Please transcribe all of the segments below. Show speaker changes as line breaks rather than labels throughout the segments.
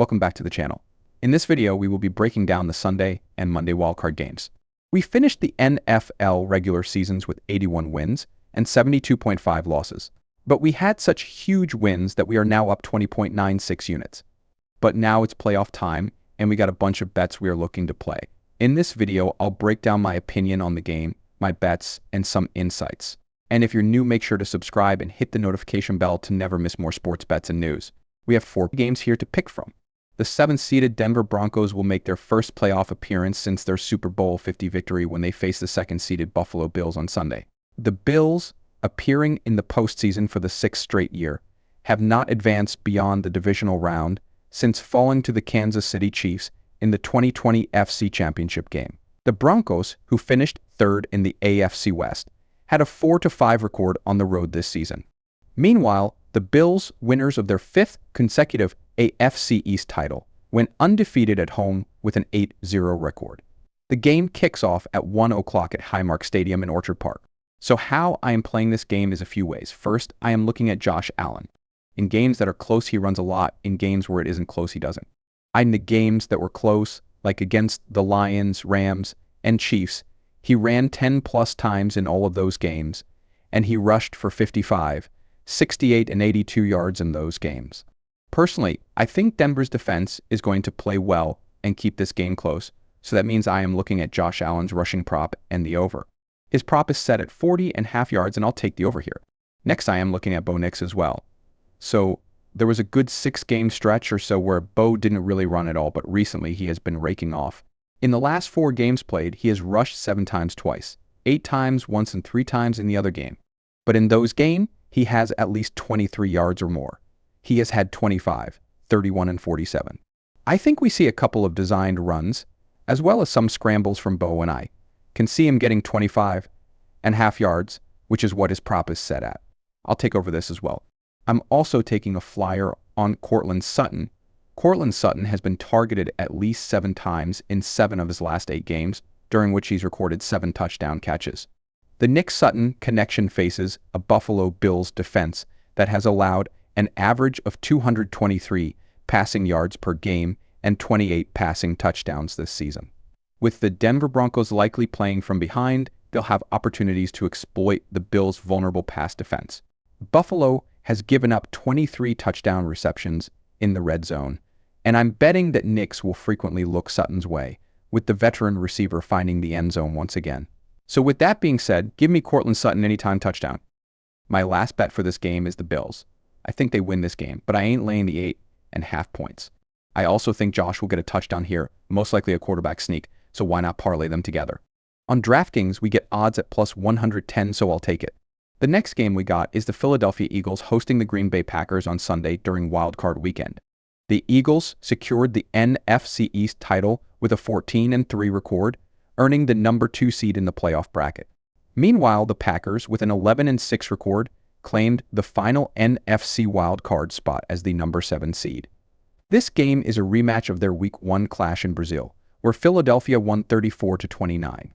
Welcome back to the channel. In this video, we will be breaking down the Sunday and Monday wildcard games. We finished the NFL regular seasons with 81 wins and 72.5 losses. But we had such huge wins that we are now up 20.96 units. But now it's playoff time, and we got a bunch of bets we are looking to play. In this video, I'll break down my opinion on the game, my bets, and some insights. And if you're new, make sure to subscribe and hit the notification bell to never miss more sports bets and news. We have 4 games here to pick from. The 7th-seeded Denver Broncos will make their first playoff appearance since their Super Bowl 50 victory when they face the 2nd-seeded Buffalo Bills on Sunday. The Bills, appearing in the postseason for the 6th straight year, have not advanced beyond the divisional round since falling to the Kansas City Chiefs in the 2020 FC Championship game. The Broncos, who finished 3rd in the AFC West, had a 4-5 record on the road this season. Meanwhile, the Bills, winners of their 5th consecutive AFC East title, went undefeated at home with an 8-0 record. The game kicks off at 1 o'clock at Highmark Stadium in Orchard Park. So how I am playing this game is a few ways. First, I am looking at Josh Allen. In games that are close, he runs a lot. In games where it isn't close, he doesn't. In the games that were close, like against the Lions, Rams, and Chiefs, he ran 10-plus times in all of those games, and he rushed for 55, 68, and 82 yards in those games. Personally, I think Denver's defense is going to play well and keep this game close, so that means I am looking at Josh Allen's rushing prop and the over. His prop is set at 40.5 yards, and I'll take the over here. Next, I am looking at Bo Nix as well. So there was a good 6-game stretch or so where Bo didn't really run at all, but recently he has been raking off. In the last 4 games played, he has rushed 7 times twice, 8 times once, and 3 times in the other game. But in those games, he has at least 23 yards or more. He has had 25, 31, and 47. I think we see a couple of designed runs, as well as some scrambles from Bo, and I can see him getting 25.5 yards, which is what his prop is set at. I'll take over this as well. I'm also taking a flyer on Courtland Sutton. Courtland Sutton has been targeted at least 7 times in 7 of his last 8 games, during which he's recorded 7 touchdown catches. The Nick-Sutton connection faces a Buffalo Bills defense that has allowed an average of 223 passing yards per game and 28 passing touchdowns this season. With the Denver Broncos likely playing from behind, they'll have opportunities to exploit the Bills' vulnerable pass defense. Buffalo has given up 23 touchdown receptions in the red zone, and I'm betting that Nix will frequently look Sutton's way, with the veteran receiver finding the end zone once again. So with that being said, give me Courtland Sutton anytime touchdown. My last bet for this game is the Bills. I think they win this game, but I ain't laying the 8.5 points. I also think Josh will get a touchdown here, most likely a quarterback sneak, so why not parlay them together? On DraftKings, we get odds at plus 110, so I'll take it. The next game we got is the Philadelphia Eagles hosting the Green Bay Packers on Sunday during Wildcard weekend. The Eagles secured the NFC East title with a 14-3 record, earning the number 2 seed in the playoff bracket. Meanwhile, the Packers, with an 11-6 record, claimed the final NFC wildcard spot as the number 7 seed. This game is a rematch of their Week 1 clash in Brazil, where Philadelphia won 34-29.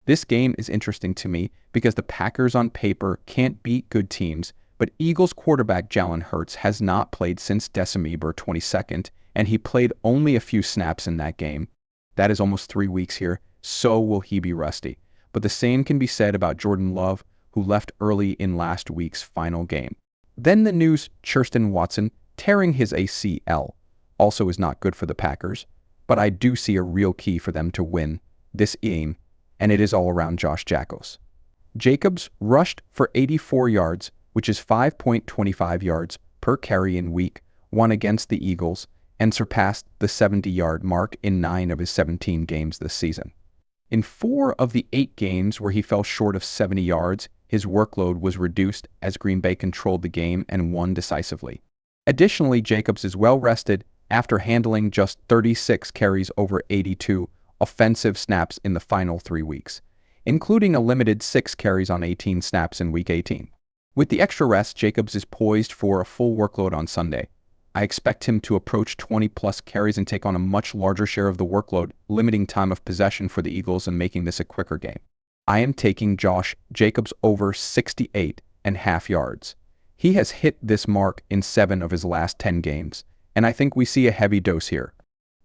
This game is interesting to me because the Packers on paper can't beat good teams, but Eagles quarterback Jalen Hurts has not played since December 22nd, and he played only a few snaps in that game. That is almost 3 weeks here, so will he be rusty. But the same can be said about Jordan Love, who left early in last week's final game. Then the news, Churston Watson tearing his ACL, also is not good for the Packers, but I do see a real key for them to win this game, and it is all around Josh Jacobs rushed for 84 yards, which is 5.25 yards per carry in Week 1 against the Eagles, and surpassed the 70-yard mark in 9 of his 17 games this season. In 4 of the 8 games where he fell short of 70 yards, his workload was reduced as Green Bay controlled the game and won decisively. Additionally, Jacobs is well rested after handling just 36 carries over 82 offensive snaps in the final 3 weeks, including a limited 6 carries on 18 snaps in Week 18. With the extra rest, Jacobs is poised for a full workload on Sunday. I expect him to approach 20-plus carries and take on a much larger share of the workload, limiting time of possession for the Eagles and making this a quicker game. I am taking Josh Jacobs over 68.5 yards. He has hit this mark in 7 of his last 10 games, and I think we see a heavy dose here.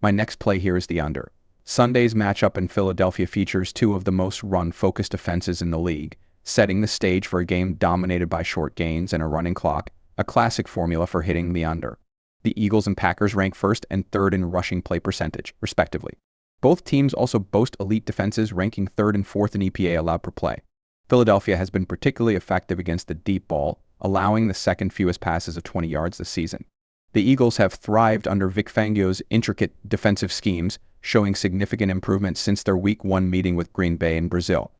My next play here is the under. Sunday's matchup in Philadelphia features two of the most run-focused offenses in the league, setting the stage for a game dominated by short gains and a running clock, a classic formula for hitting the under. The Eagles and Packers rank first and third in rushing play percentage, respectively. Both teams also boast elite defenses, ranking third and fourth in EPA allowed per play. Philadelphia has been particularly effective against the deep ball, allowing the second fewest passes of 20 yards this season. The Eagles have thrived under Vic Fangio's intricate defensive schemes, showing significant improvement since their Week 1 meeting with Green Bay in Brazil.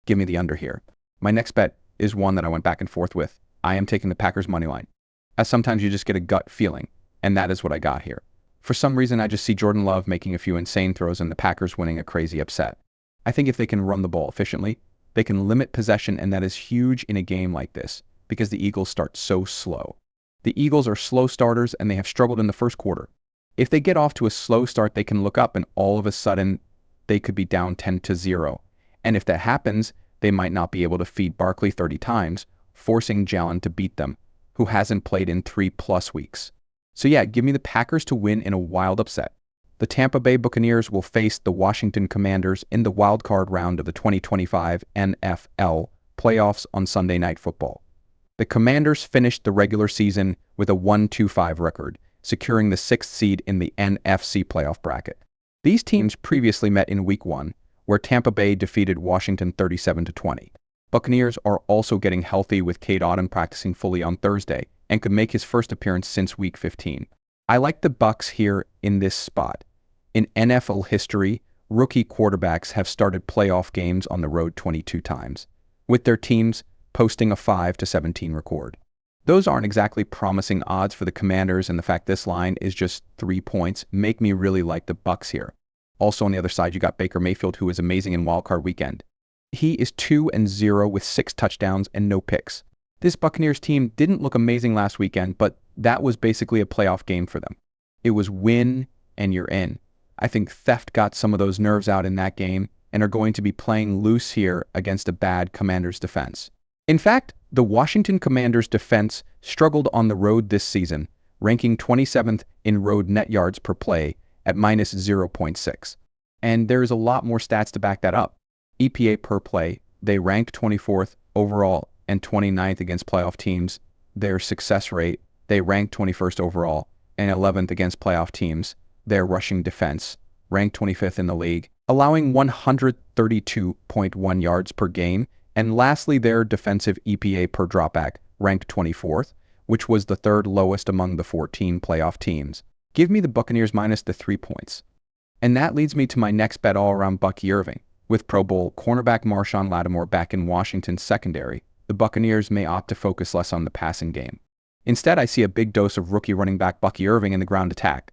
Give me the under here. My next bet is one that I went back and forth with. I am taking the Packers money line, as sometimes you just get a gut feeling, and that is what I got here. For some reason, I just see Jordan Love making a few insane throws and the Packers winning a crazy upset. I think if they can run the ball efficiently, they can limit possession, and that is huge in a game like this because the Eagles start so slow. The Eagles are slow starters and they have struggled in the first quarter. If they get off to a slow start, they can look up and all of a sudden they could be down 10-0. And if that happens, they might not be able to feed Barkley 30 times, forcing Jalen to beat them, who hasn't played in 3+ weeks. So yeah, give me the Packers to win in a wild upset. The Tampa Bay Buccaneers will face the Washington Commanders in the Wildcard round of the 2025 NFL playoffs on Sunday Night Football. The Commanders finished the regular season with a 1-2-5 record, securing the 6th seed in the NFC playoff bracket. These teams previously met in Week 1, where Tampa Bay defeated Washington 37-20. Buccaneers are also getting healthy, with Cade Otton practicing fully on Thursday and could make his first appearance since Week 15. I like the Bucs here in this spot. In NFL history, rookie quarterbacks have started playoff games on the road 22 times, with their teams posting a 5-17 record. Those aren't exactly promising odds for the Commanders, and the fact this line is just 3 points make me really like the Bucs here. Also on the other side, you got Baker Mayfield, who is amazing in Wildcard weekend. He is 2-0 with 6 touchdowns and no picks. This Buccaneers team didn't look amazing last weekend, but that was basically a playoff game for them. It was win and you're in. I think theft got some of those nerves out in that game and are going to be playing loose here against a bad Commanders defense. In fact, the Washington Commanders defense struggled on the road this season, ranking 27th in road net yards per play at -0.6. And there's a lot more stats to back that up. EPA per play, they ranked 24th overall and 29th against playoff teams. Their success rate, they ranked 21st overall and 11th against playoff teams. Their rushing defense, ranked 25th in the league, allowing 132.1 yards per game. And lastly, their defensive EPA per dropback, ranked 24th, which was the third lowest among the 14 playoff teams. Give me the Buccaneers minus the 3 points. And that leads me to my next bet all around Bucky Irving. With Pro Bowl cornerback Marshon Lattimore back in Washington's secondary, the Buccaneers may opt to focus less on the passing game. Instead, I see a big dose of rookie running back Bucky Irving in the ground attack.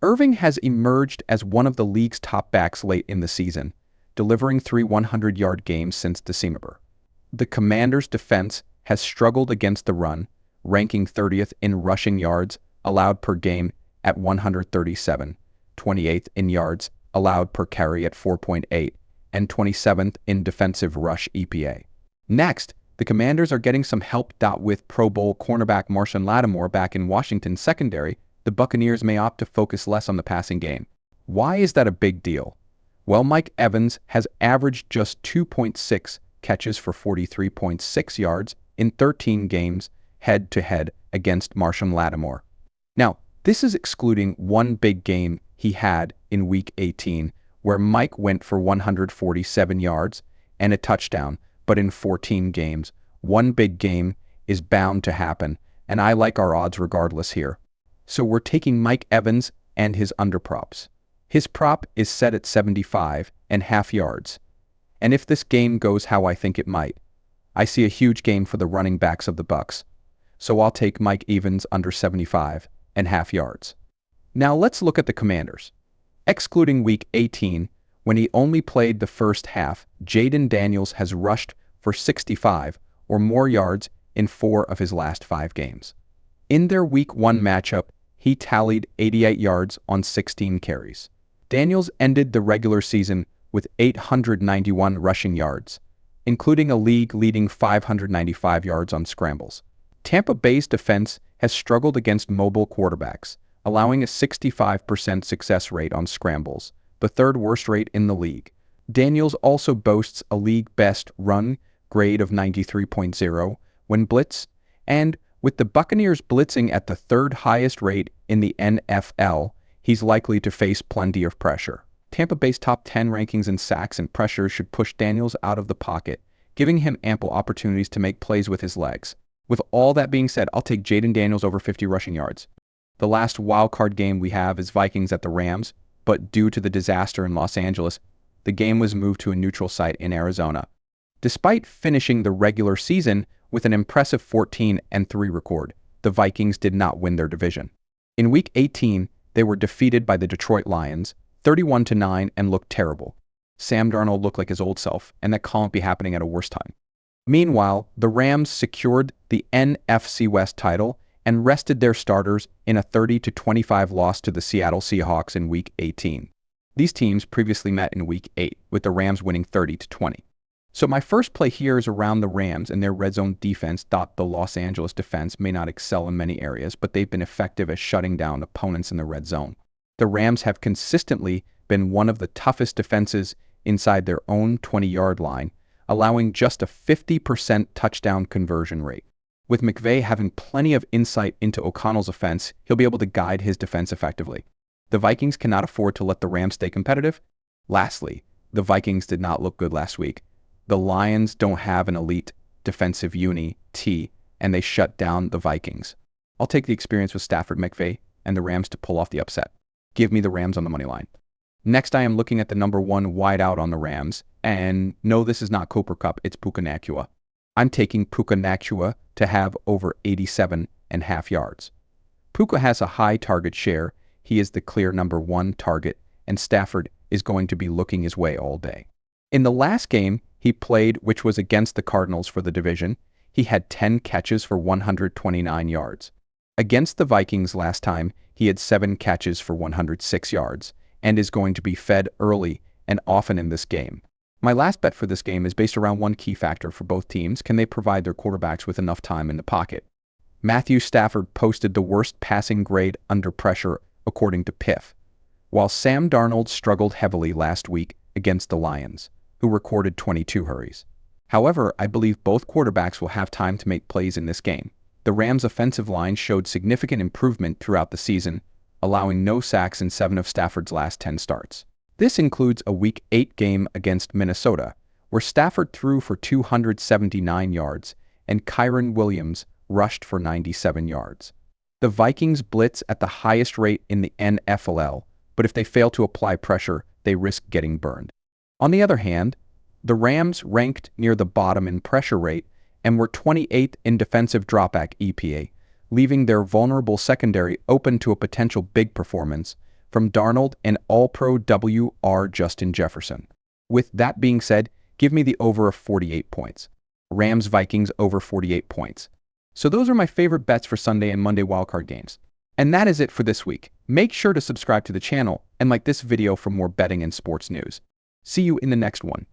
Irving has emerged as one of the league's top backs late in the season, delivering 3 100-yard games since December. The Commanders' defense has struggled against the run, ranking 30th in rushing yards allowed per game at 137, 28th in yards allowed per carry at 4.8, and 27th in defensive rush EPA. Next, the Commanders are getting some help. With Pro Bowl cornerback Marshon Lattimore back in Washington's secondary, the Buccaneers may opt to focus less on the passing game. Why is that a big deal? Well, Mike Evans has averaged just 2.6 catches for 43.6 yards in 13 games head-to-head against Marshon Lattimore. Now, this is excluding one big game he had in Week 18, where Mike went for 147 yards and a touchdown, but in 14 games, one big game is bound to happen, and I like our odds regardless here. So we're taking Mike Evans and his underprops. His prop is set at 75.5 yards. And if this game goes how I think it might, I see a huge game for the running backs of the Bucs. So I'll take Mike Evans under 75.5 yards. Now let's look at the Commanders. Excluding Week 18, when he only played the first half, Jaden Daniels has rushed for 65 or more yards in 4 of his last 5 games. In their Week 1 matchup, he tallied 88 yards on 16 carries. Daniels ended the regular season with 891 rushing yards, including a league-leading 595 yards on scrambles. Tampa Bay's defense has struggled against mobile quarterbacks, allowing a 65% success rate on scrambles, the third worst rate in the league. Daniels also boasts a league-best run grade of 93.0 when blitzed, and with the Buccaneers blitzing at the third highest rate in the NFL, he's likely to face plenty of pressure. Tampa Bay's top 10 rankings in sacks and pressures should push Daniels out of the pocket, giving him ample opportunities to make plays with his legs. With all that being said, I'll take Jaden Daniels over 50 rushing yards. The last wildcard game we have is Vikings at the Rams, but due to the disaster in Los Angeles, the game was moved to a neutral site in Arizona. Despite finishing the regular season with an impressive 14-3 record, the Vikings did not win their division. In Week 18, they were defeated by the Detroit Lions, 31-9, and looked terrible. Sam Darnold looked like his old self, and that can't be happening at a worse time. Meanwhile, the Rams secured the NFC West title and rested their starters in a 30-25 loss to the Seattle Seahawks in Week 18. These teams previously met in Week 8, with the Rams winning 30-20. So my first play here is around the Rams and their red zone defense. The Los Angeles defense may not excel in many areas, but they've been effective at shutting down opponents in the red zone. The Rams have consistently been one of the toughest defenses inside their own 20-yard line, allowing just a 50% touchdown conversion rate. With McVay having plenty of insight into O'Connell's offense, he'll be able to guide his defense effectively. The Vikings cannot afford to let the Rams stay competitive. Lastly, the Vikings did not look good last week. The Lions don't have an elite defensive unit, and they shut down the Vikings. I'll take the experience with Stafford, McVay, and the Rams to pull off the upset. Give me the Rams on the money line. Next, I am looking at the number 1 wideout on the Rams, and no, this is not Cooper Kupp, it's Puka Nacua. I'm taking Puka Nacua to have over 87.5 yards. Puka has a high target share. He is the clear number 1 target, and Stafford is going to be looking his way all day. In the last game he played, which was against the Cardinals for the division, he had 10 catches for 129 yards. Against the Vikings last time, he had 7 catches for 106 yards, and is going to be fed early and often in this game. My last bet for this game is based around one key factor for both teams: can they provide their quarterbacks with enough time in the pocket? Matthew Stafford posted the worst passing grade under pressure according to PIF, while Sam Darnold struggled heavily last week against the Lions, who recorded 22 hurries. However, I believe both quarterbacks will have time to make plays in this game. The Rams' offensive line showed significant improvement throughout the season, allowing no sacks in 7 of Stafford's last 10 starts. This includes a Week 8 game against Minnesota, where Stafford threw for 279 yards and Kyren Williams rushed for 97 yards. The Vikings blitz at the highest rate in the NFL, but if they fail to apply pressure, they risk getting burned. On the other hand, the Rams ranked near the bottom in pressure rate and were 28th in defensive dropback EPA, leaving their vulnerable secondary open to a potential big performance from Darnold and All-Pro WR Justin Jefferson. With that being said, give me the over of 48 points. Rams-Vikings over 48 points. So those are my favorite bets for Sunday and Monday wildcard games. And that is it for this week. Make sure to subscribe to the channel and like this video for more betting and sports news. See you in the next one.